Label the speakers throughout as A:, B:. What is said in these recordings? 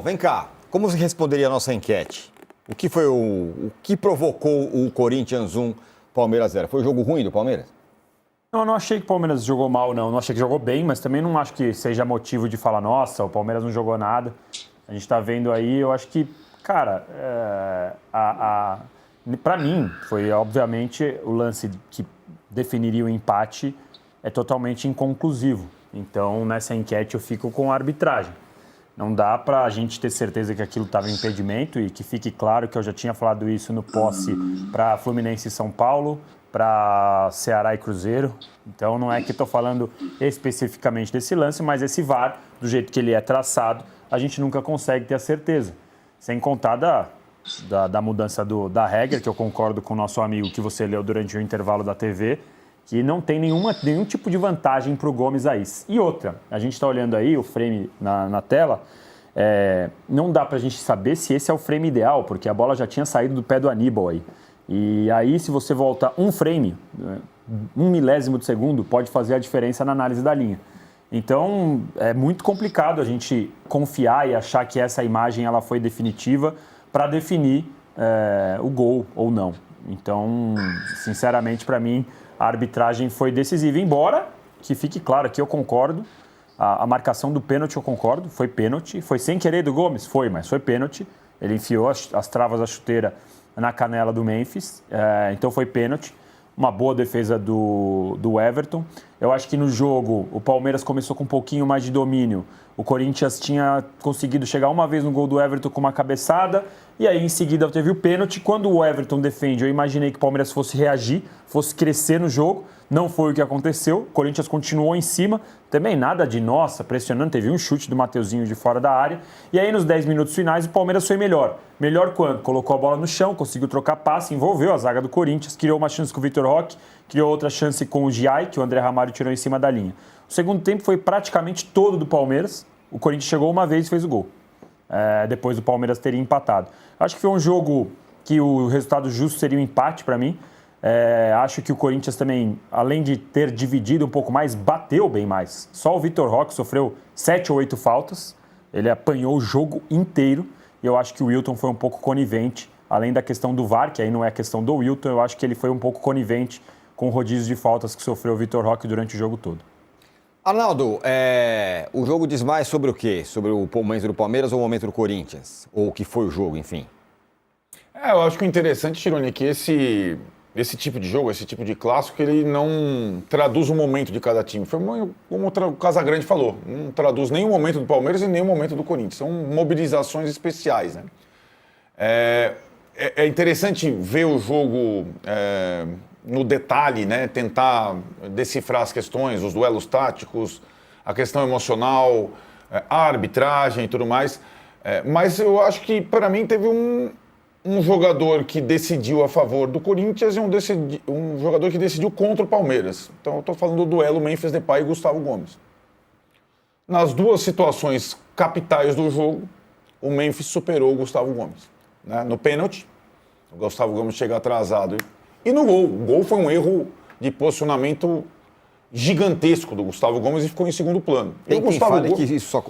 A: Vem cá, como você responderia a nossa enquete? O que provocou o Corinthians 1, Palmeiras 0? Foi um jogo ruim do Palmeiras?
B: Não, eu não achei que o Palmeiras jogou mal, não. Não achei que jogou bem, mas também não acho que seja motivo de falar, nossa, o Palmeiras não jogou nada. A gente tá vendo aí, eu acho que, cara, pra mim, foi obviamente o lance que definiria o empate é totalmente inconclusivo. Então, nessa enquete, eu fico com a arbitragem. Não dá para a gente ter certeza que aquilo estava em impedimento e que fique claro que eu já tinha falado isso no posse para Fluminense e São Paulo, para Ceará e Cruzeiro. Então, não é que estou falando especificamente desse lance, mas esse VAR, do jeito que ele é traçado, a gente nunca consegue ter a certeza. Sem contar da mudança da regra, que eu concordo com o nosso amigo que você leu durante o intervalo da TV, que não tem nenhum tipo de vantagem para o Gomes aí. E outra, a gente está olhando aí o frame na tela, não dá para a gente saber se esse é o frame ideal, porque a bola já tinha saído do pé do Aníbal aí. E aí, se você volta um frame, 1 milésimo de segundo, pode fazer a diferença na análise da linha. Então, é muito complicado a gente confiar e achar que essa imagem ela foi definitiva para definir o gol ou não. Então, sinceramente, para mim, a arbitragem foi decisiva, embora, que fique claro aqui, eu concordo, a marcação do pênalti eu concordo, foi pênalti, foi sem querer do Gomes? Foi, mas foi pênalti, ele enfiou as travas da chuteira na canela do Memphis, então foi pênalti, uma boa defesa do Everton. Eu acho que no jogo o Palmeiras começou com um pouquinho mais de domínio, o Corinthians tinha conseguido chegar uma vez no gol do Everton com uma cabeçada, e aí em seguida teve o pênalti. Quando o Everton defende, eu imaginei que o Palmeiras fosse reagir, fosse crescer no jogo, não foi o que aconteceu, o Corinthians continuou em cima, também nada de nossa, pressionando, teve um chute do Mateuzinho de fora da área, e aí nos 10 minutos finais o Palmeiras foi melhor. Melhor quando? Colocou a bola no chão, conseguiu trocar passe, envolveu a zaga do Corinthians, criou uma chance com o Vitor Roque, criou outra chance com o Giai, que o André Ramalho tirou em cima da linha. O segundo tempo foi praticamente todo do Palmeiras, o Corinthians chegou uma vez e fez o gol. Depois do Palmeiras teria empatado. Acho que foi um jogo que o resultado justo seria um empate para mim. Acho que o Corinthians também, além de ter dividido um pouco mais, bateu bem mais. Só o Vitor Roque sofreu 7 ou 8 faltas. Ele apanhou o jogo inteiro. E eu acho que o Wilton foi um pouco conivente. Além da questão do VAR, que aí não é questão do Wilton, eu acho que ele foi um pouco conivente com o rodízio de faltas que sofreu o Vitor Roque durante o jogo todo.
A: Arnaldo, o jogo diz mais sobre o quê? Sobre o momento do Palmeiras ou o momento do Corinthians? Ou o que foi o jogo, enfim?
C: Eu acho que o interessante, Tironi, é que esse tipo de jogo, esse tipo de clássico, ele não traduz o momento de cada time. Foi como o Casagrande falou, não traduz nem o momento do Palmeiras e nem o momento do Corinthians. São mobilizações especiais, né? É interessante ver o jogo no detalhe, né? Tentar decifrar as questões, os duelos táticos, a questão emocional, a arbitragem e tudo mais. Mas eu acho que, para mim, teve um jogador que decidiu a favor do Corinthians e um jogador que decidiu contra o Palmeiras. Então, eu estou falando do duelo Memphis Depay e Gustavo Gomes. Nas duas situações capitais do jogo, o Memphis superou o Gustavo Gomes. Né? No pênalti, o Gustavo Gomes chega atrasado. E no gol. O gol foi um erro de posicionamento gigantesco do Gustavo Gomes e ficou em segundo plano.
A: Tem quem fale que isso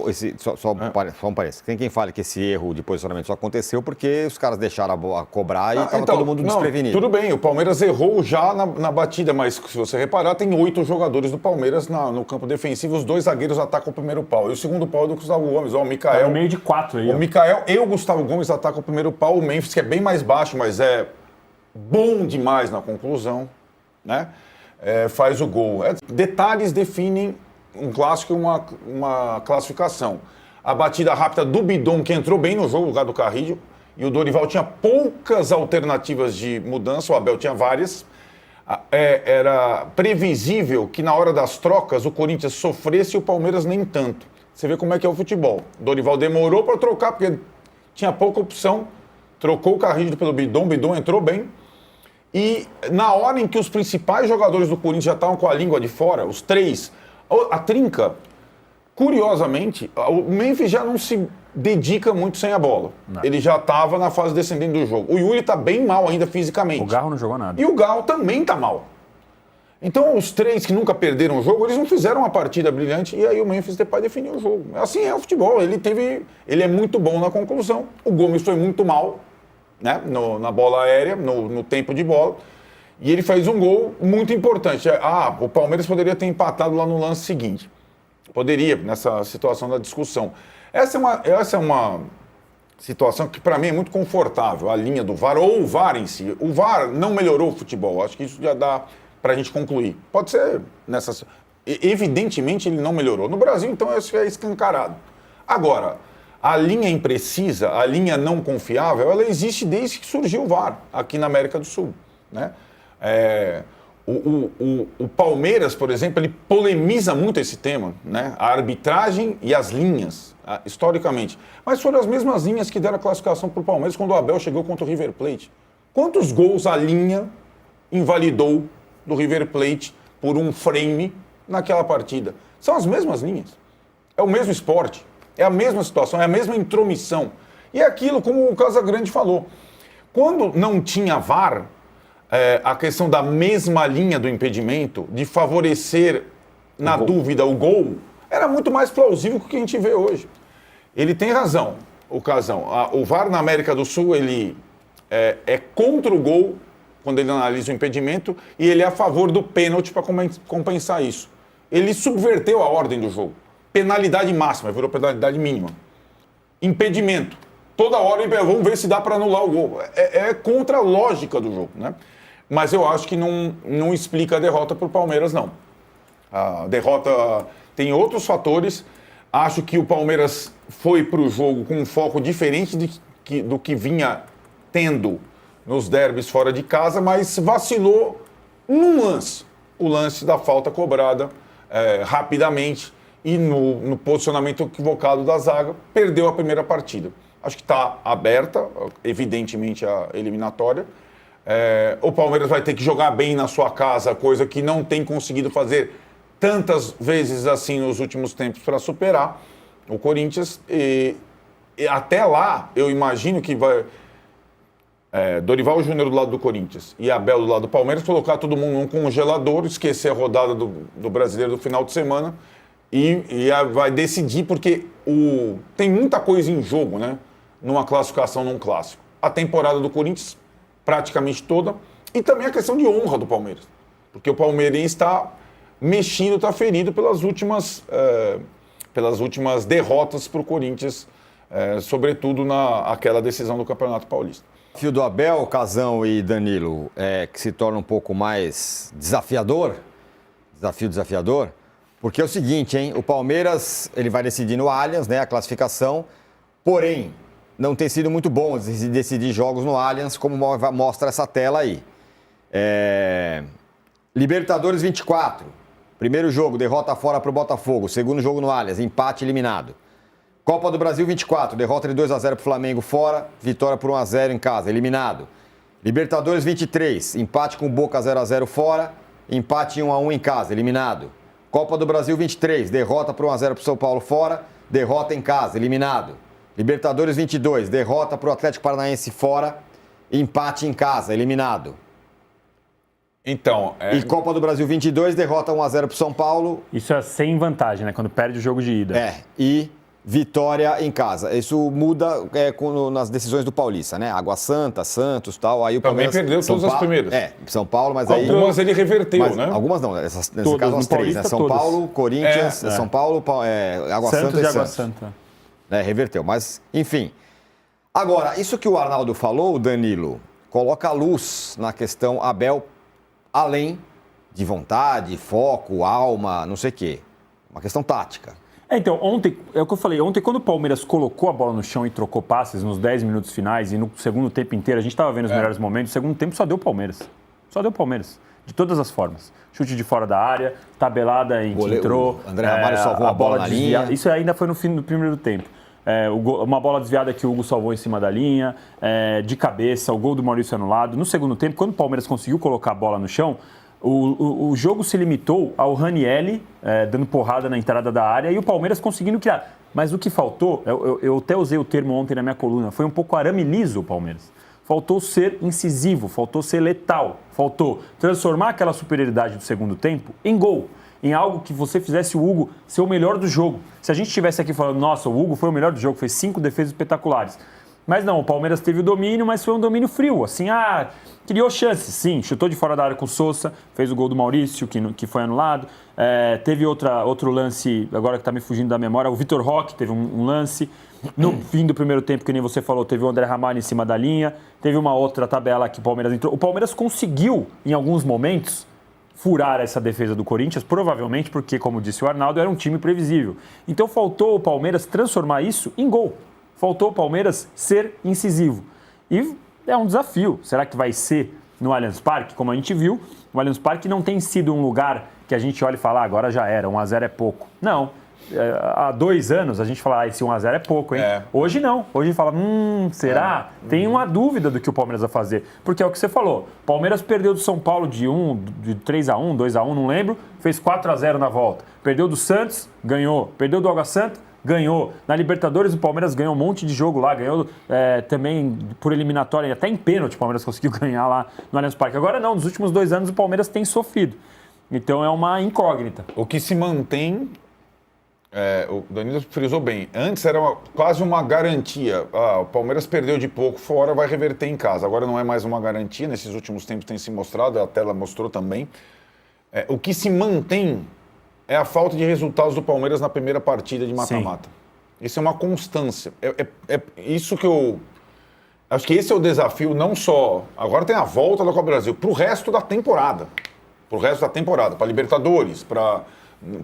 A: só um parece. Tem quem fale que esse erro de posicionamento só aconteceu porque os caras deixaram a cobrar e estava todo mundo desprevenido.
C: Tudo bem, o Palmeiras errou já na batida, mas se você reparar, tem 8 jogadores do Palmeiras no campo defensivo, os 2 zagueiros atacam o primeiro pau. E o segundo pau é do Gustavo Gomes. O Mikael,
B: tá no meio de 4 aí.
C: O Mikael e o Gustavo Gomes atacam o primeiro pau. O Memphis, que é bem mais baixo, mas é bom demais na conclusão, né? Faz o gol. Detalhes definem um clássico e uma classificação. A batida rápida do Bidon, que entrou bem no jogo, no lugar do Carrillo, e o Dorival tinha poucas alternativas de mudança, o Abel tinha várias. Era previsível que na hora das trocas o Corinthians sofresse e o Palmeiras nem tanto. Você vê como é que é o futebol. O Dorival demorou para trocar, porque tinha pouca opção, trocou o Carrillo pelo Bidon, o Bidon entrou bem. E na hora em que os principais jogadores do Corinthians já estavam com a língua de fora, os 3, a trinca, curiosamente, o Memphis já não se dedica muito sem a bola. Não. Ele já estava na fase descendente do jogo. O Yuri está bem mal ainda fisicamente.
B: O Garro não jogou nada.
C: E o Garro também está mal. Então, os 3 que nunca perderam o jogo, eles não fizeram uma partida brilhante e aí o Memphis Depay definiu o jogo. Assim é o futebol, ele é muito bom na conclusão. O Gomes foi muito mal, né, na bola aérea, no tempo de bola, e ele fez um gol muito importante. O Palmeiras poderia ter empatado lá no lance seguinte. Poderia, nessa situação da discussão. Essa é uma situação que, para mim, é muito confortável, a linha do VAR, ou o VAR em si. O VAR não melhorou o futebol, acho que isso já dá para a gente concluir. Pode ser nessa... Evidentemente, ele não melhorou. No Brasil, então, isso é escancarado. Agora, a linha imprecisa, a linha não confiável, ela existe desde que surgiu o VAR, aqui na América do Sul, né? O Palmeiras, por exemplo, ele polemiza muito esse tema, né? A arbitragem e as linhas, historicamente. Mas foram as mesmas linhas que deram a classificação para o Palmeiras quando o Abel chegou contra o River Plate. Quantos gols a linha invalidou do River Plate por um frame naquela partida? São as mesmas linhas. É o mesmo esporte, é a mesma situação, é a mesma intromissão. E é aquilo, como o Casagrande falou. Quando não tinha VAR, a questão da mesma linha do impedimento, de favorecer, na dúvida, o gol, era muito mais plausível que o que a gente vê hoje. Ele tem razão, o Casão. O VAR na América do Sul, ele é contra o gol, quando ele analisa o impedimento, e ele é a favor do pênalti para compensar isso. Ele subverteu a ordem do jogo. Penalidade máxima, virou penalidade mínima. Impedimento. Toda hora, vamos ver se dá para anular o gol. É contra a lógica do jogo, né? Mas eu acho que não explica a derrota para o Palmeiras, não. A derrota tem outros fatores. Acho que o Palmeiras foi para o jogo com um foco diferente do que vinha tendo nos derbys fora de casa, mas vacilou num lance. O lance da falta cobrada rapidamente e no posicionamento equivocado da zaga, perdeu a primeira partida. Acho que está aberta, evidentemente, a eliminatória. O Palmeiras vai ter que jogar bem na sua casa, coisa que não tem conseguido fazer tantas vezes assim nos últimos tempos para superar o Corinthians. E até lá, eu imagino que vai Dorival Júnior do lado do Corinthians e Abel do lado do Palmeiras, colocar todo mundo num congelador, esquecer a rodada do Brasileiro do final de semana e vai decidir, porque tem muita coisa em jogo, né? Numa classificação num clássico. A temporada do Corinthians praticamente toda, e também a questão de honra do Palmeiras, porque o palmeirense está mexido, está ferido pelas últimas derrotas para o Corinthians, sobretudo naquela decisão do Campeonato Paulista.
A: O desafio do Abel, Casão e Danilo, que se torna um pouco mais desafiador, desafiador, porque é o seguinte, hein? O Palmeiras ele vai decidir no Allianz, né, a classificação, porém não tem sido muito bom decidir jogos no Allianz, como mostra essa tela aí. Libertadores 24, primeiro jogo, derrota fora para o Botafogo, segundo jogo no Allianz, empate, eliminado. Copa do Brasil 24, derrota de 2-0 para o Flamengo fora, vitória por 1-0 em casa, eliminado. Libertadores 23, empate com o Boca 0-0 fora, empate 1-1 em casa, eliminado. Copa do Brasil 23, derrota por 1-0 para o São Paulo fora, derrota em casa, eliminado. Libertadores 22, derrota para o Atlético Paranaense fora, empate em casa, eliminado.
C: Então,
A: E Copa do Brasil 22, derrota 1-0 para o São Paulo.
B: Isso é sem vantagem, né? Quando perde o jogo de ida.
A: E vitória em casa. Isso muda nas decisões do Paulista, né? Água Santa, Santos e tal. Aí o
C: Palmeiras também perdeu todas as primeiras.
A: São Paulo, mas
C: algumas ele reverteu, né?
A: Algumas não, nesse caso as três, né? São Paulo, Corinthians, São Paulo, Água
B: Santos
A: Santa e
B: Água
A: Santos.
B: Santa.
A: Reverteu, mas enfim. Agora, isso que o Arnaldo falou, Danilo, coloca a luz na questão Abel, além de vontade, foco, alma, não sei o quê. Uma questão tática.
B: Então, ontem, é o que eu falei, ontem quando o Palmeiras colocou a bola no chão e trocou passes nos 10 minutos finais e no segundo tempo inteiro, a gente estava vendo os melhores momentos, no segundo tempo só deu Palmeiras. Só deu Palmeiras. De todas as formas. Chute de fora da área, tabelada em que entrou.
A: André Ramalho salvou a bola na linha.
B: Isso ainda foi no fim do primeiro tempo. Uma bola desviada que o Hugo salvou em cima da linha, de cabeça, o gol do Maurício anulado. No segundo tempo, quando o Palmeiras conseguiu colocar a bola no chão, o jogo se limitou ao Ranieri dando porrada na entrada da área e o Palmeiras conseguindo criar. Mas o que faltou, eu até usei o termo ontem na minha coluna, foi um pouco arame liso o Palmeiras. Faltou ser incisivo, faltou ser letal, faltou transformar aquela superioridade do segundo tempo em gol, em algo que você fizesse o Hugo ser o melhor do jogo. Se a gente estivesse aqui falando, nossa, o Hugo foi o melhor do jogo, fez 5 defesas espetaculares. Mas não, o Palmeiras teve o domínio, mas foi um domínio frio, assim, criou chances, sim, chutou de fora da área com o Sousa, fez o gol do Maurício, que foi anulado, teve outro lance, agora que está me fugindo da memória, o Vitor Roque teve um lance, no fim do primeiro tempo, que nem você falou, teve o André Ramalho em cima da linha, teve uma outra tabela que o Palmeiras entrou. O Palmeiras conseguiu, em alguns momentos, furar essa defesa do Corinthians, provavelmente porque, como disse o Arnaldo, era um time previsível. Então faltou o Palmeiras transformar isso em gol. Faltou o Palmeiras ser incisivo. E é um desafio. Será que vai ser no Allianz Parque? Como a gente viu, o Allianz Parque não tem sido um lugar que a gente olha e fala, agora já era, 1-0 é pouco. Não. Há 2 anos a gente fala, esse 1-0 é pouco, hein? Hoje não. Hoje fala, será? Tem uma dúvida do que o Palmeiras vai fazer. Porque é o que você falou. Palmeiras perdeu do São Paulo de 3-1, 2-1, não lembro. Fez 4-0 na volta. Perdeu do Santos, ganhou. Perdeu do Água Santa, ganhou. Na Libertadores, o Palmeiras ganhou um monte de jogo lá. Ganhou também por eliminatória, até em pênalti o Palmeiras conseguiu ganhar lá no Allianz Parque. Agora não, nos últimos 2 anos o Palmeiras tem sofrido. Então é uma incógnita.
C: O que se mantém... o Danilo frisou bem. Antes era quase uma garantia. O Palmeiras perdeu de pouco fora, vai reverter em casa. Agora não é mais uma garantia. Nesses últimos tempos tem se mostrado, a tela mostrou também. O que se mantém é a falta de resultados do Palmeiras na primeira partida de mata-mata. Isso é uma constância. Isso que eu... Acho que esse é o desafio, não só... Agora tem a volta da Copa do Brasil, para o resto da temporada. Para Libertadores,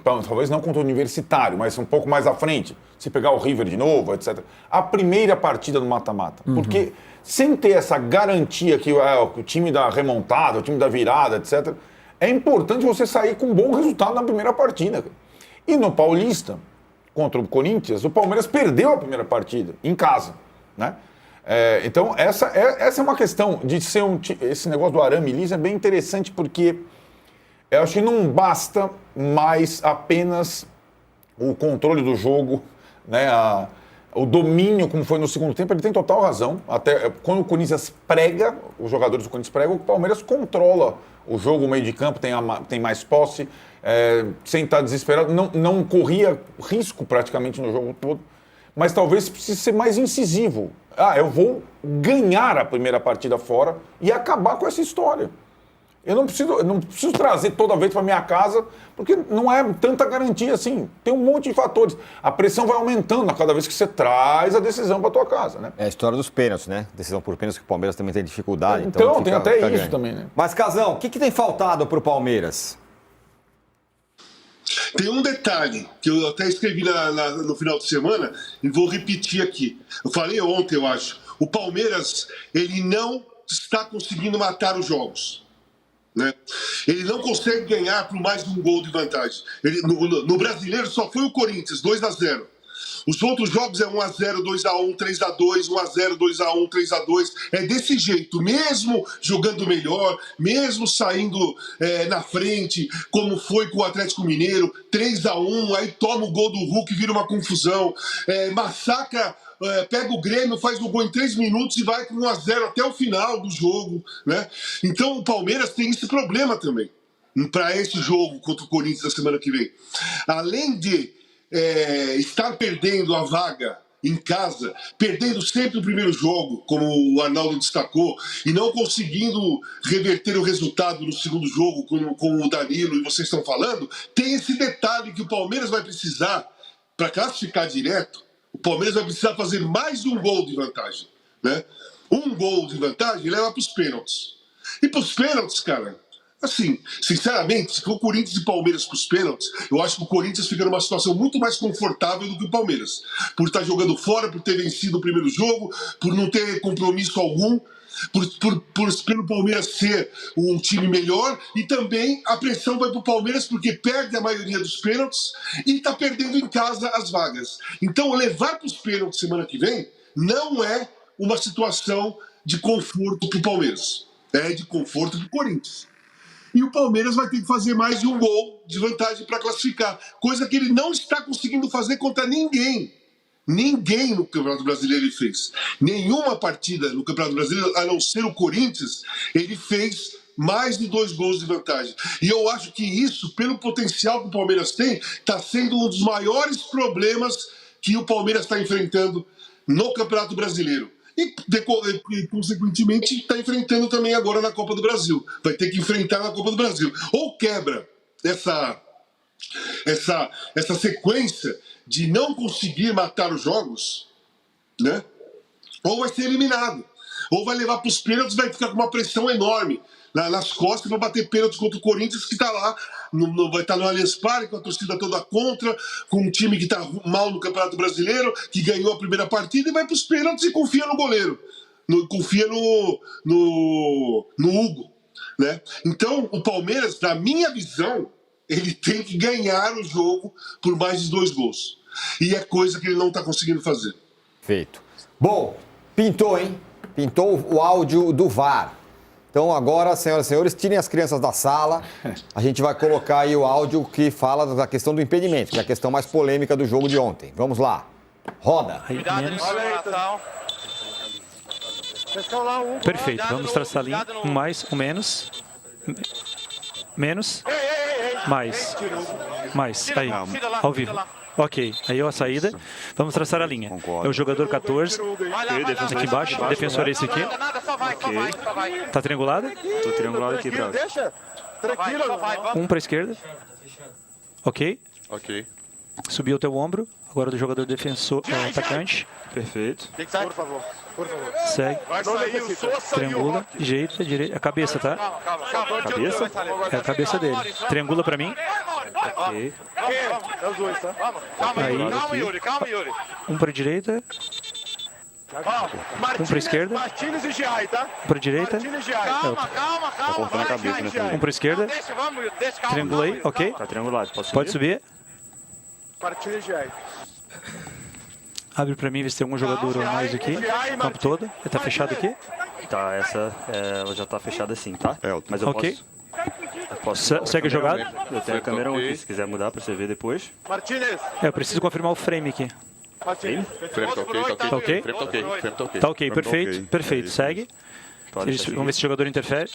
C: talvez não contra o Universitário, mas um pouco mais à frente. Se pegar o River de novo, etc. A primeira partida do mata-mata. Porque sem ter essa garantia que o time da remontada, o time da virada, etc., é importante você sair com um bom resultado na primeira partida. E no Paulista, contra o Corinthians, o Palmeiras perdeu a primeira partida, em casa, né? Então, essa é uma questão de ser esse negócio do arame liso é bem interessante, porque eu acho que não basta mais apenas o controle do jogo, né, o domínio, como foi no segundo tempo. Ele tem total razão. Até quando o Corinthians prega, os jogadores do Corinthians pregam, o Palmeiras controla o jogo, o meio de campo tem mais posse, sem estar desesperado. Não corria risco praticamente no jogo todo, mas talvez precise ser mais incisivo. Eu vou ganhar a primeira partida fora e acabar com essa história. Eu não preciso trazer toda vez para minha casa, porque não é tanta garantia assim. Tem um monte de fatores. A pressão vai aumentando a cada vez que você traz a decisão para tua casa, né?
A: É a história dos pênaltis, né? Decisão por pênaltis que o Palmeiras também tem dificuldade.
C: Então tem até isso grande também, né?
A: Mas, Casão, o que tem faltado para o Palmeiras?
D: Tem um detalhe que eu até escrevi no final de semana e vou repetir aqui. Eu falei ontem, eu acho. O Palmeiras, ele não está conseguindo matar os jogos. Né? Ele não consegue ganhar por mais de um gol de vantagem. No Brasileiro só foi o Corinthians, 2-0. Os outros jogos é 1-0, 2-1, 3-2, 1-0, 2-1, 3-2. É desse jeito, mesmo jogando melhor, mesmo saindo na frente, como foi com o Atlético Mineiro, 3-1, aí toma o gol do Hulk, vira uma confusão, massacra. Pega o Grêmio, faz o gol em 3 minutos e vai com 1-0 até o final do jogo, né? Então o Palmeiras tem esse problema também para esse jogo contra o Corinthians na semana que vem. Além de estar perdendo a vaga em casa, perdendo sempre o primeiro jogo, como o Arnaldo destacou, e não conseguindo reverter o resultado no segundo jogo, como o Danilo e vocês estão falando, tem esse detalhe que o Palmeiras vai precisar para classificar direto. O Palmeiras vai precisar fazer mais um gol de vantagem, né? Um gol de vantagem leva para os pênaltis. E para os pênaltis, cara, assim, sinceramente, se for o Corinthians e Palmeiras para os pênaltis, eu acho que o Corinthians fica numa situação muito mais confortável do que o Palmeiras. Por estar jogando fora, por ter vencido o primeiro jogo, por não ter compromisso algum, pelo Palmeiras ser um time melhor, e também a pressão vai para o Palmeiras porque perde a maioria dos pênaltis e está perdendo em casa as vagas. Então levar para os pênaltis semana que vem não é uma situação de conforto para o Palmeiras, é de conforto para o Corinthians. E o Palmeiras vai ter que fazer mais de um gol de vantagem para classificar, coisa que ele não está conseguindo fazer contra ninguém. Ninguém no Campeonato Brasileiro ele fez. Nenhuma partida no Campeonato Brasileiro, a não ser o Corinthians, ele fez mais de 2 gols de vantagem. E eu acho que isso, pelo potencial que o Palmeiras tem, está sendo um dos maiores problemas que o Palmeiras está enfrentando no Campeonato Brasileiro. E consequentemente, está enfrentando também agora na Copa do Brasil. Vai ter que enfrentar na Copa do Brasil. Ou quebra essa sequência de não conseguir matar os jogos, né? Ou vai ser eliminado. Ou vai levar para os pênaltis, vai ficar com uma pressão enorme nas costas para bater pênaltis contra o Corinthians, que está lá, vai estar no Allianz Parque, com a torcida toda contra, com um time que está mal no Campeonato Brasileiro, que ganhou a primeira partida e vai para os pênaltis e confia no goleiro, confia no Hugo, né? Então, o Palmeiras, na minha visão, ele tem que ganhar o jogo por mais de 2 gols. E é coisa que ele não está conseguindo fazer.
A: Feito. Bom, pintou, hein? Pintou o áudio do VAR. Então agora, senhoras e senhores, tirem as crianças da sala. A gente vai colocar aí o áudio que fala da questão do impedimento, que é a questão mais polêmica do jogo de ontem. Vamos lá. Roda.
E: Perfeito, vamos traçar a linha. Um mais, um menos. Menos. Mais. Aí, ao vivo. Ok, aí a saída. Vamos traçar a linha. É o jogador 14. Aqui embaixo. Defensor é esse aqui. Ok. Tá triangulado?
F: Tô triangulado aqui, bravo.
E: Um para a esquerda. Ok.
F: Ok.
E: Subiu o teu ombro. Agora do jogador defensor, atacante.
F: Perfeito.
G: Por favor.
E: Segue. Triangula. Direita. A cabeça, tá?
F: Cabeça?
E: É a cabeça dele. Triangula pra mim.
F: Ok.
G: É os dois, tá?
E: Aí.
G: Calma, Yuri.
E: Um pra direita. Um pra esquerda.
G: Martínez e Giai, tá?
E: Um pra direita.
G: Calma.
F: Tá cortando a cabeça, né?
E: Um pra esquerda. Triangula aí, ok?
F: Tá triangulado.
E: Pode subir.
G: Martínez e Giai.
E: Abre pra mim, ver se tem algum jogador a mais aqui. O campo todo. Ele tá fechado aqui.
F: Tá, ela já tá fechada assim, tá? Mas eu
E: Ok.
F: posso...
E: Segue a jogada.
F: Eu tenho a câmera 1 aqui, se quiser mudar pra você ver depois.
G: Martínez.
E: Eu preciso confirmar o frame aqui.
G: Martínez.
F: Frame tá ok,
E: Tá ok?
F: Frame tá ok, frame tá ok.
E: Tá ok, perfeito. Perfeito. Segue. Vamos ver se o jogador interfere.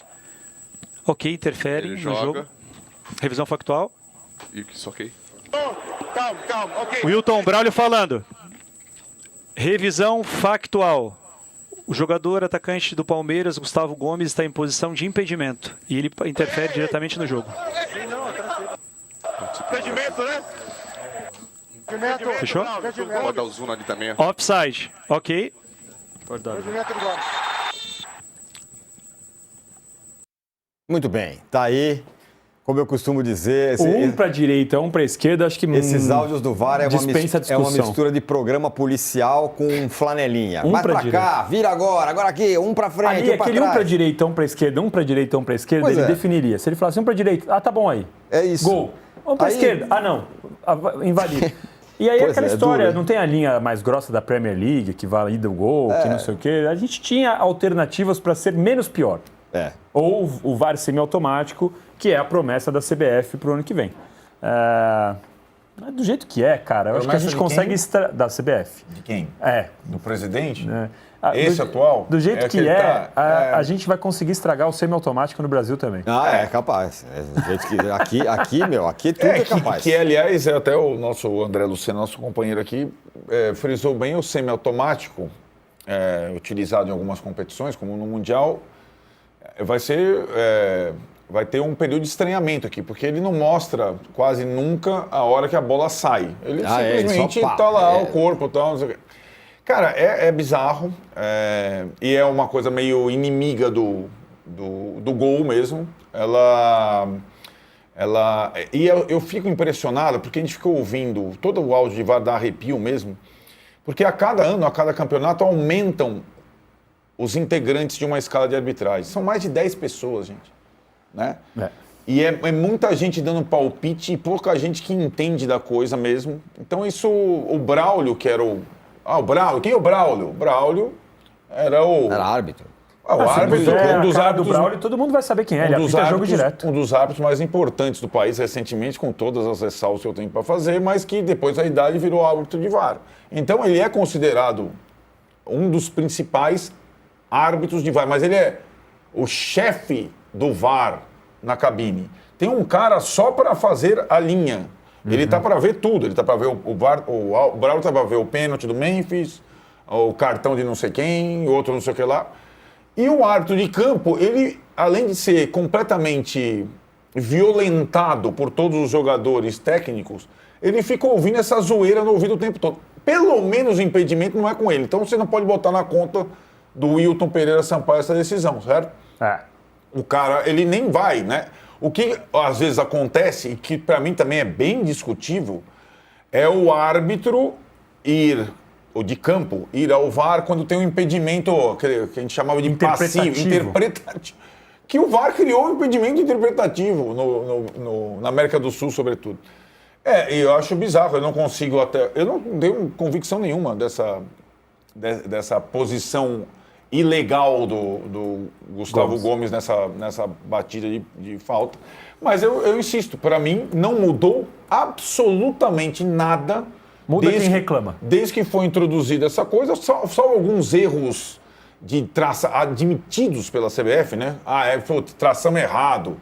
E: Ok, interfere
F: Ele
E: no
F: joga.
E: jogo. Revisão factual.
F: Isso, ok.
G: Calma, ok.
E: Wilton Braulio falando. Revisão factual. O jogador atacante do Palmeiras, Gustavo Gomes, está em posição de impedimento. E ele interfere diretamente no jogo.
G: Impedimento, né?
E: Fechou?
F: Pode dar o zoom ali também.
E: Offside. Ok.
F: Pode dar.
A: Muito bem. Tá aí, como eu costumo dizer...
B: Um para a direita, um para a esquerda, acho que
A: Esses áudios do VAR é
B: dispensa
A: uma
B: discussão.
A: mistura de programa policial com flanelinha.
B: Um
A: Vai
B: pra
A: pra
B: direita.
A: cá, vira agora aqui, um pra frente,
B: Ali,
A: um pra
B: aquele um
A: trás.
B: para direita, um para esquerda, um para direita, um para esquerda,
A: Pois
B: ele
A: é.
B: definiria. Se ele falasse um para direita, tá bom aí.
A: É isso.
B: Gol. Um para
A: Aí-
B: esquerda, não, invadir. E aí
A: Pois
B: aquela
A: é, é
B: história,
A: duro, hein?
B: não tem a linha mais grossa da Premier League, que valida o gol, que não sei o quê. A gente tinha alternativas para ser menos pior.
A: É.
B: Ou o VAR semiautomático, que é a promessa da CBF para o ano que vem. Do jeito que é, cara, eu acho que a
C: Promessa
B: gente
C: de
B: consegue
C: quem?
B: da CBF.
C: De quem?
B: É.
C: Do presidente?
B: Do-
C: atual?
B: Do jeito
C: É
B: que
C: que ele
B: é,
C: tá-
B: a gente vai conseguir estragar o semiautomático no Brasil também.
A: É capaz. Do jeito que, aqui tudo é capaz.
C: Aliás, até o nosso André Luciano, nosso companheiro aqui, frisou bem o semiautomático, utilizado em algumas competições, como no Mundial, vai ter um período de estranhamento aqui, porque ele não mostra quase nunca a hora que a bola sai. Ele simplesmente
A: ele só pá.
C: tá lá, o corpo e tal, não sei o quê. Cara, é bizarro, e é uma coisa meio inimiga do gol mesmo. E eu fico impressionado, porque a gente ficou ouvindo todo o áudio de VAR, dá arrepio mesmo, porque a cada ano, a cada campeonato, aumentam os integrantes de uma escala de arbitragem. São mais de 10 pessoas, gente. Né? E é muita gente dando palpite e pouca gente que entende da coisa mesmo. Então isso, o Braulio, que era o Braulio. Quem é o Braulio? O Braulio era
A: Era árbitro.
C: O árbitro,
B: É,
C: um dos
B: a cara do
C: árbitros,
B: Braulio, todo mundo vai saber quem é. Ele apita jogo direto.
C: um dos árbitros mais importantes do país recentemente, com todas as ressalvas que eu tenho para fazer, mas que depois da idade virou árbitro de VAR. Então ele é considerado um dos principais árbitros de VAR, mas ele é o chefe do VAR na cabine. Tem um cara só para fazer a linha. Ele tá para ver tudo. Ele tá para ver o VAR, o Braulio tá para ver o pênalti do Memphis, o cartão de não sei quem, outro não sei o que lá. E o árbitro de campo, ele, além de ser completamente violentado por todos os jogadores técnicos, ele fica ouvindo essa zoeira no ouvido o tempo todo. Pelo menos o impedimento não é com ele. Então você não pode botar na conta do Wilton Pereira Sampaio essa decisão, certo? O cara, ele nem vai, né? O que às vezes acontece, e que para mim também é bem discutível, é o árbitro o de campo, ir ao VAR quando tem um impedimento que a gente chamava de passivo, interpretativo. Que o VAR criou um impedimento interpretativo na América do Sul, sobretudo. E eu acho bizarro, eu não consigo eu não tenho convicção nenhuma dessa posição ilegal do Gustavo Gomes nessa batida de falta. Mas eu insisto, para mim não mudou absolutamente nada.
B: Muda quem reclama.
C: Desde que foi introduzida essa coisa, só alguns erros de admitidos pela CBF, né? Tração errado,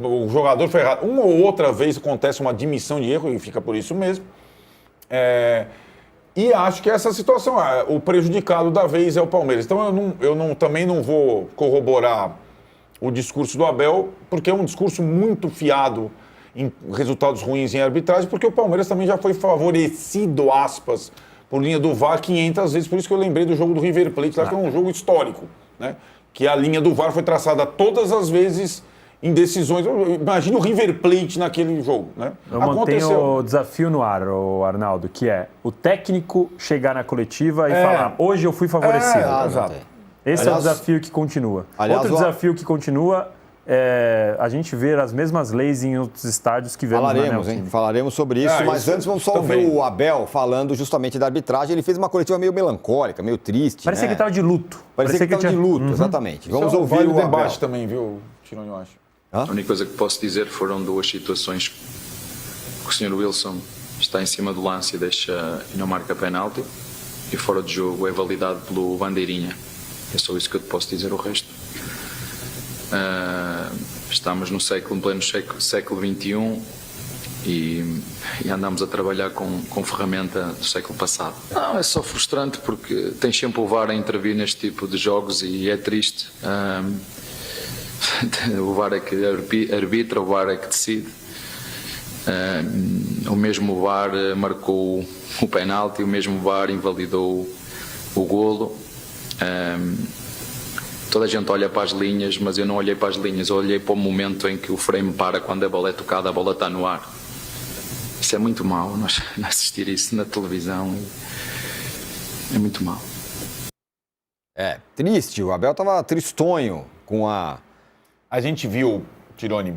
C: o jogador foi errado. Uma ou outra vez acontece uma admissão de erro e fica por isso mesmo. E acho que essa situação, o prejudicado da vez é o Palmeiras. Então também não vou corroborar o discurso do Abel, porque é um discurso muito fiado em resultados ruins em arbitragem, porque o Palmeiras também já foi favorecido, aspas, por linha do VAR 500 vezes. Por isso que eu lembrei do jogo do River Plate, lá que é um jogo histórico, né? Que a linha do VAR foi traçada todas as vezes em decisões. Imagina o River Plate naquele jogo, né?
B: Eu mantenho o desafio no ar, Arnaldo, que é o técnico chegar na coletiva e falar, hoje eu fui favorecido.
C: Exato.
B: Esse é o desafio que continua. Outro desafio que continua a gente vê as mesmas leis em outros estádios que vemos na Neoquímica.
A: Falaremos sobre isso, mas antes vamos só ouvir o Abel falando justamente da arbitragem. Ele fez uma coletiva meio melancólica, meio triste.
B: Parecia que ele estava de luto.
A: Parecia que ele estava de luto, exatamente. Vamos ouvir o
C: debate
A: Abel.
C: também, viu, Tironi, eu acho.
H: A única coisa que posso dizer foram duas situações que o Sr. Wilson está em cima do lance e não marca penalti, e fora de jogo é validado pelo bandeirinha. É só isso que eu te posso dizer. O resto estamos no pleno século XXI e andamos a trabalhar com ferramenta do século passado. Não, é só frustrante porque tens sempre o VAR a intervir neste tipo de jogos e é triste. O VAR é que arbitra, o VAR é que decide. O mesmo VAR marcou o penalti, o mesmo VAR invalidou o golo. Toda a gente olha para as linhas, mas eu não olhei para as linhas, eu olhei para o momento em que o frame para quando a bola é tocada, a bola está no ar. Isso é muito mau, nós assistir isso na televisão é muito mau.
A: Triste, o Abel estava tristonho com a...
C: A gente viu, Tironi,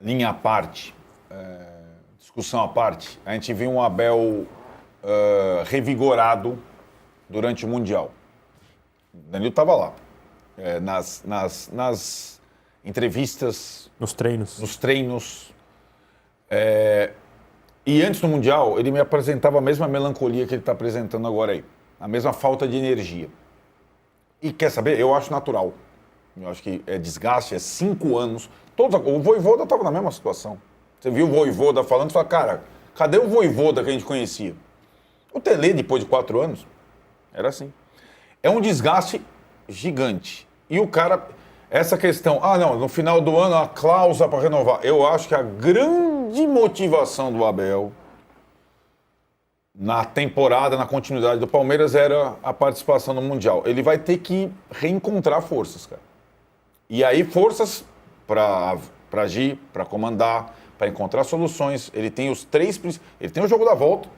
C: linha à parte, discussão à parte, a gente viu um Abel revigorado durante o Mundial. Danilo estava lá, nas entrevistas,
B: nos
C: treinos. E antes do Mundial, ele me apresentava a mesma melancolia que ele está apresentando agora aí, a mesma falta de energia. E quer saber? Eu acho natural. Eu acho que é desgaste, 5 anos. O Vojvoda estava na mesma situação. Você viu o Vojvoda falando e fala, cara, cadê o Vojvoda que a gente conhecia? O Tele, depois de 4 anos, era assim. É um desgaste gigante. E o cara, essa questão, no final do ano a cláusula para renovar. Eu acho que a grande motivação do Abel na temporada, na continuidade do Palmeiras, era a participação no Mundial. Ele vai ter que reencontrar forças, cara. E aí, forças para agir, para comandar, para encontrar soluções. Ele tem os 3... Ele tem o jogo da volta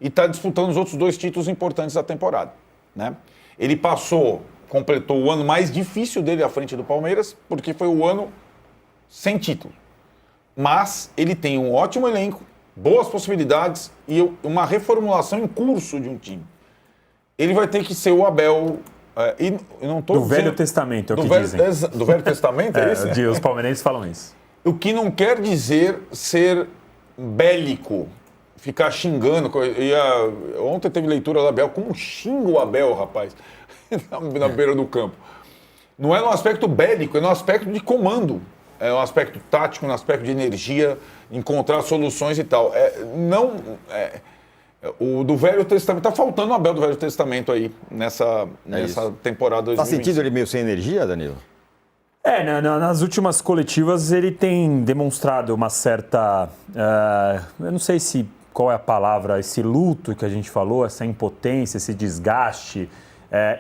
C: e está disputando os outros 2 títulos importantes da temporada, né? Ele completou o ano mais difícil dele à frente do Palmeiras, porque foi o ano sem título. Mas ele tem um ótimo elenco, boas possibilidades e uma reformulação em curso de um time. ele vai ter que ser o Abel. E eu não tô
B: Do
C: dizendo-
B: Velho Testamento, é o que
C: Velho-
B: dizem.
C: Do Velho Testamento, é isso?
B: Os palmeirenses falam isso.
C: O que não quer dizer ser bélico, ficar xingando. Ontem teve leitura do Abel. Como xinga o Abel, rapaz, na beira do campo. Não é no aspecto bélico, é no aspecto de comando. É no aspecto tático, no aspecto de energia, encontrar soluções e tal. O do Velho Testamento, tá faltando o Abel do Velho Testamento aí, nessa temporada 2020.
A: Tá sentindo ele meio sem energia, Danilo?
B: Nas últimas coletivas ele tem demonstrado uma certa, eu não sei qual é a palavra, esse luto que a gente falou, essa impotência, esse desgaste.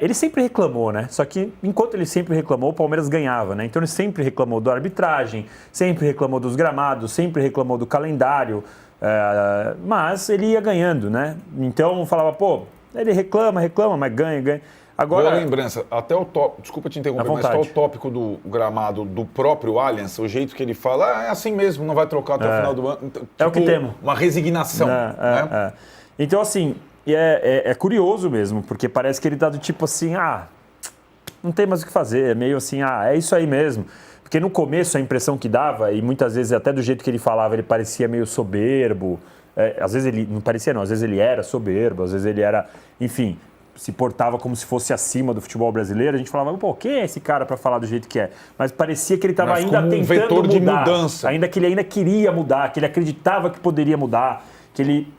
B: Ele sempre reclamou, né? Só que enquanto ele sempre reclamou, o Palmeiras ganhava, né? Então ele sempre reclamou da arbitragem, sempre reclamou dos gramados, sempre reclamou do calendário, mas ele ia ganhando, né? Então falava, ele reclama, mas ganha. Agora,
C: boa lembrança, até o tópico, desculpa te interromper, mas até o tópico do gramado do próprio Allianz, o jeito que ele fala, é assim mesmo, não vai trocar até o final do ano. Tipo,
B: é o que temos.
C: Uma resignação. Né?
B: Então, assim, é curioso mesmo, porque parece que ele tá do tipo assim, não tem mais o que fazer, é meio assim, é isso aí mesmo. Porque no começo a impressão que dava, e muitas vezes até do jeito que ele falava, ele parecia meio soberbo, às vezes ele, não parecia não, às vezes ele era soberbo, às vezes ele era, enfim, se portava como se fosse acima do futebol brasileiro, a gente falava, quem é esse cara para falar do jeito que é? Mas parecia que ele estava ainda
C: como
B: tentando
C: vetor
B: mudar,
C: de mudança.
B: ainda que ele ainda queria mudar, que ele acreditava que poderia mudar,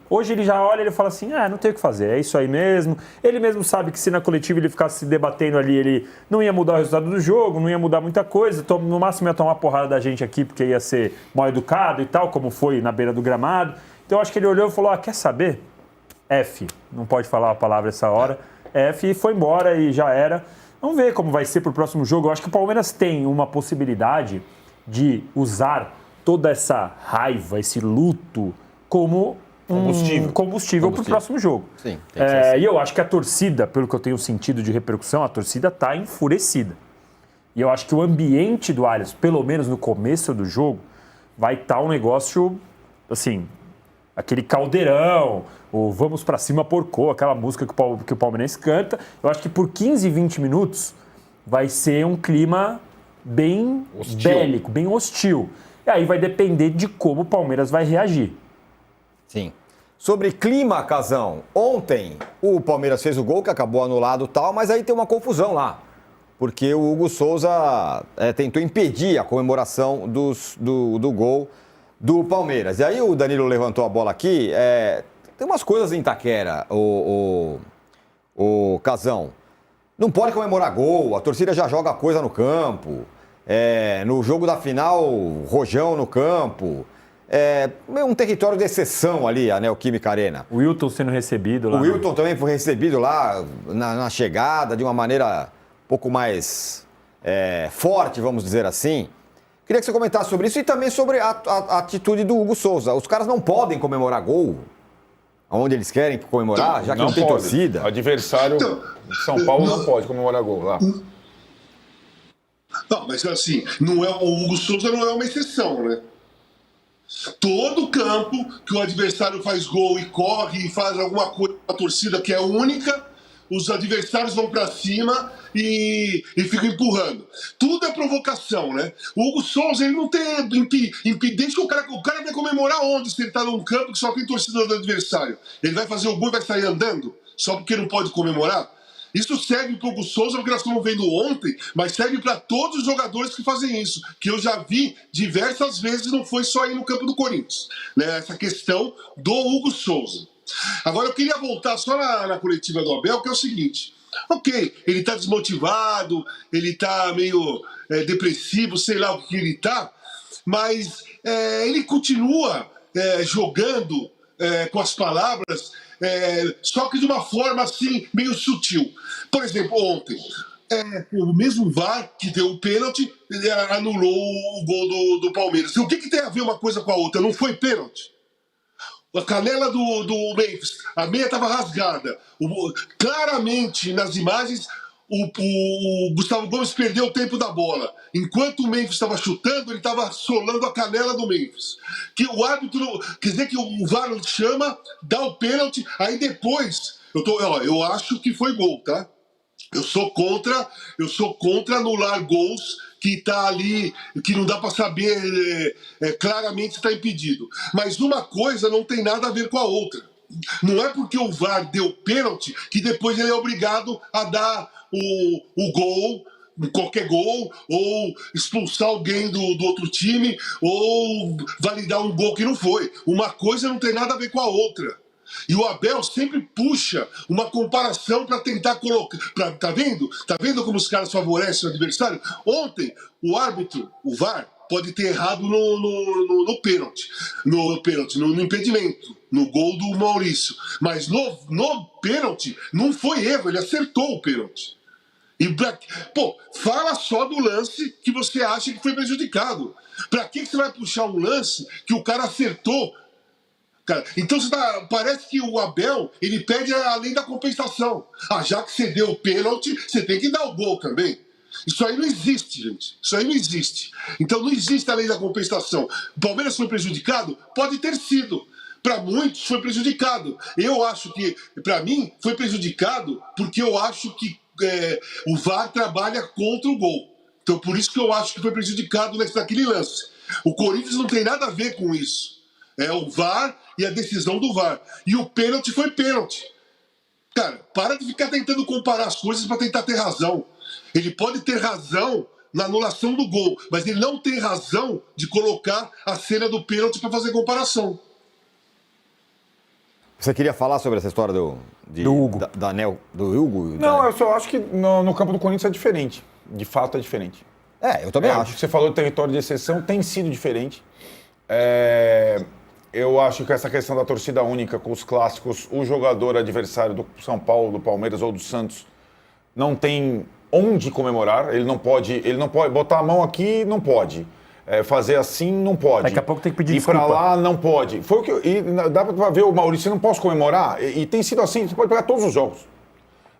B: hoje ele já olha e ele fala assim, não tem o que fazer, é isso aí mesmo. Ele mesmo sabe que se na coletiva ele ficasse se debatendo ali, ele não ia mudar o resultado do jogo, não ia mudar muita coisa, no máximo ia tomar porrada da gente aqui porque ia ser mal educado e tal, como foi na beira do gramado. Então eu acho que ele olhou e falou, quer saber? F, não pode falar a palavra essa hora, F, e foi embora e já era. Vamos ver como vai ser pro próximo jogo. Eu acho que o Palmeiras tem uma possibilidade de usar toda essa raiva, esse luto, como combustível para o próximo jogo.
A: Sim, tem que ser assim.
B: E eu acho que a torcida, pelo que eu tenho sentido de repercussão, a torcida está enfurecida. E eu acho que o ambiente do Allianz, pelo menos no começo do jogo, vai estar um negócio, assim, aquele caldeirão, o vamos pra cima porcô, aquela música que o Palmeirense canta. Eu acho que por 15, 20 minutos vai ser um clima bem bélico, bem hostil. E aí vai depender de como o Palmeiras vai reagir.
A: Sim. Sobre clima, Casão, ontem o Palmeiras fez o gol que acabou anulado e tal, mas aí tem uma confusão lá. Porque o Hugo Souza tentou impedir a comemoração do gol do Palmeiras. E aí o Danilo levantou a bola aqui, tem umas coisas em Itaquera, o Casão. Não pode comemorar gol, a torcida já joga coisa no campo. No jogo da final, rojão no campo. Um território de exceção ali, a Neoquímica Arena.
B: O Wilton sendo recebido lá.
A: O Wilton também foi recebido lá na chegada de uma maneira um pouco mais forte, vamos dizer assim. Queria que você comentasse sobre isso e também sobre a atitude do Hugo Souza. Os caras não podem comemorar gol onde eles querem comemorar, já que não tem
C: pode.
A: torcida.
C: Adversário de São Paulo não pode comemorar gol lá.
D: Não, mas assim, o Hugo Souza não é uma exceção, né? Todo campo que o adversário faz gol e corre e faz alguma coisa com a torcida que é única, os adversários vão pra cima e ficam empurrando. Tudo é provocação, né? O Hugo Souza, ele não tem impedente. O cara vai comemorar onde se ele tá num campo que só tem torcida do adversário? Ele vai fazer o gol e vai sair andando só porque não pode comemorar? Isso serve para o Hugo Souza, porque nós estamos vendo ontem, mas serve para todos os jogadores que fazem isso, que eu já vi diversas vezes, não foi só aí no campo do Corinthians, né? Essa questão do Hugo Souza. Agora, eu queria voltar só na coletiva do Abel, que é o seguinte: ok, ele está desmotivado, ele está meio depressivo, sei lá o que ele está, mas ele continua jogando com as palavras, só que de uma forma assim, meio sutil. Por exemplo, ontem, o mesmo VAR que deu o pênalti, ele anulou o gol do Palmeiras. O que tem a ver uma coisa com a outra? Não foi pênalti? A canela do Memphis, a meia estava rasgada. Claramente, nas imagens, o Gustavo Gomes perdeu o tempo da bola. Enquanto o Memphis estava chutando, ele estava solando a canela do Memphis. Que o árbitro, quer dizer que o VAR chama, dá o pênalti, aí depois Eu acho que foi gol, tá? Eu sou contra anular gols que tá ali, que não dá para saber claramente se está impedido. Mas uma coisa não tem nada a ver com a outra. Não é porque o VAR deu pênalti que depois ele é obrigado a dar o gol, qualquer gol, ou expulsar alguém do outro time, ou validar um gol que não foi. Uma coisa não tem nada a ver com a outra. E o Abel sempre puxa uma comparação para tentar colocar. Tá vendo? Tá vendo como os caras favorecem o adversário? Ontem, o árbitro, o VAR, pode ter errado no pênalti. No impedimento. No gol do Maurício. Mas no pênalti, não foi erro, ele acertou o pênalti. Fala só do lance que você acha que foi prejudicado. Para que você vai puxar um lance que o cara acertou? Cara, então parece que o Abel, ele pede além da compensação. Já que você deu o pênalti, você tem que dar o gol também. Isso aí não existe, gente. Isso aí não existe. Então não existe a lei da compensação. O Palmeiras foi prejudicado? Pode ter sido. Para muitos foi prejudicado. Eu acho que, para mim, foi prejudicado porque eu acho que o VAR trabalha contra o gol. Então por isso que eu acho que foi prejudicado naquele lance. O Corinthians não tem nada a ver com isso. É o VAR e a decisão do VAR. E o pênalti foi pênalti. Cara, para de ficar tentando comparar as coisas para tentar ter razão. Ele pode ter razão na anulação do gol, mas ele não tem razão de colocar a cena do pênalti para fazer comparação.
A: Você queria falar sobre essa história do Hugo? Do Hugo?
C: Não, eu só acho que no campo do Corinthians é diferente. De fato é diferente.
A: Eu também acho.
C: Você falou do território de exceção, tem sido diferente. Eu acho que essa questão da torcida única com os clássicos, o jogador adversário do São Paulo, do Palmeiras ou do Santos não tem onde comemorar. Ele não pode botar a mão aqui, não pode. Fazer assim, não pode.
B: Daqui a pouco tem que pedir
C: desculpa.
B: Ir
C: pra lá, não pode. Foi o que dá pra ver o Maurício, eu não posso comemorar. E tem sido assim, você pode pegar todos os jogos.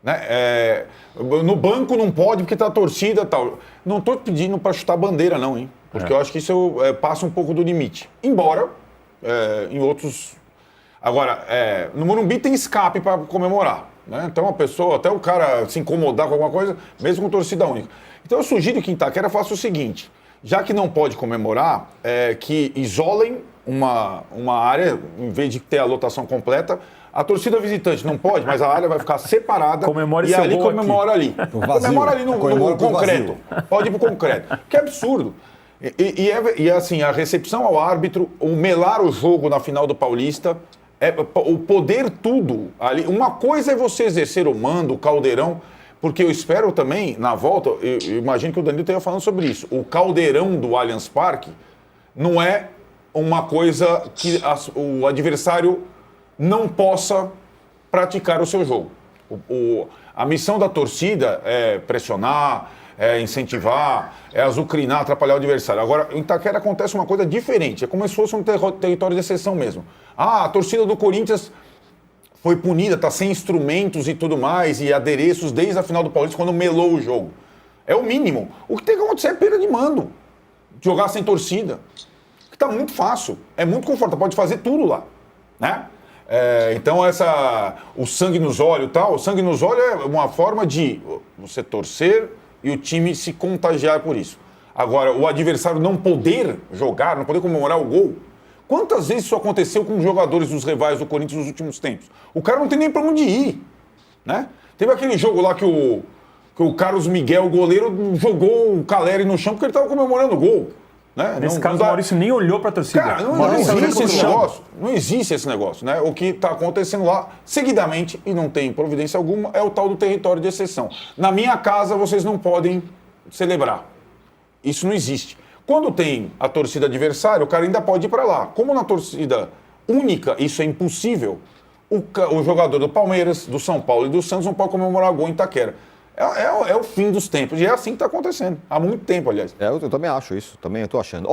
C: Né? No banco não pode porque tá a torcida e tal. Não tô pedindo para chutar bandeira não, hein? Porque eu acho que isso passa um pouco do limite. Embora em outros... Agora, no Morumbi tem escape para comemorar. Né? Então a pessoa, até o cara se incomodar com alguma coisa, mesmo com torcida única. Então eu sugiro que em Itaquera faça o seguinte, já que não pode comemorar, que isolem uma área, em vez de ter a lotação completa. A torcida visitante não pode, mas a área vai ficar separada.
B: Comemore
C: e
B: seu
C: ali
B: gol
C: comemora
B: aqui.
C: ali. Comemora ali no concreto. Pode ir pro concreto. Que é absurdo. E assim, a recepção ao árbitro, o melar o jogo na final do Paulista, o poder tudo ali. Uma coisa é você exercer o mando, o caldeirão, porque eu espero também, na volta, eu imagino que o Danilo esteja falando sobre isso. O caldeirão do Allianz Parque não é uma coisa que o adversário não possa praticar o seu jogo. A missão da torcida é pressionar, é incentivar, é azucrinar, atrapalhar o adversário. Agora, em Itaquera acontece uma coisa diferente, é como se fosse um território de exceção mesmo. A torcida do Corinthians foi punida, está sem instrumentos e tudo mais, e adereços desde a final do Paulista, quando melou o jogo. É o mínimo. O que tem que acontecer é perda de mando. Jogar sem torcida. Que está muito fácil, é muito confortável, pode fazer tudo lá, né? Então o sangue nos olhos e tal, o sangue nos olhos é uma forma de você torcer e o time se contagiar por isso. Agora, o adversário não poder jogar, não poder comemorar o gol, quantas vezes isso aconteceu com os jogadores dos rivais do Corinthians nos últimos tempos? O cara não tem nem pra onde ir, né? Teve aquele jogo lá que o Carlos Miguel, o goleiro, jogou o Caleri no chão porque ele estava comemorando o gol. Né?
B: Nesse caso, o Maurício nem olhou para a torcida.
C: Cara, não existe esse negócio. Não existe esse negócio, né? O que está acontecendo lá, seguidamente, e não tem providência alguma, é o tal do território de exceção. Na minha casa, vocês não podem celebrar. Isso não existe. Quando tem a torcida adversária, o cara ainda pode ir para lá. Como na torcida única, isso é impossível, o jogador do Palmeiras, do São Paulo e do Santos não pode comemorar gol em Itaquera. É o fim dos tempos. E é assim que está acontecendo. Há muito tempo, aliás.
A: Eu também acho isso. Também eu estou achando.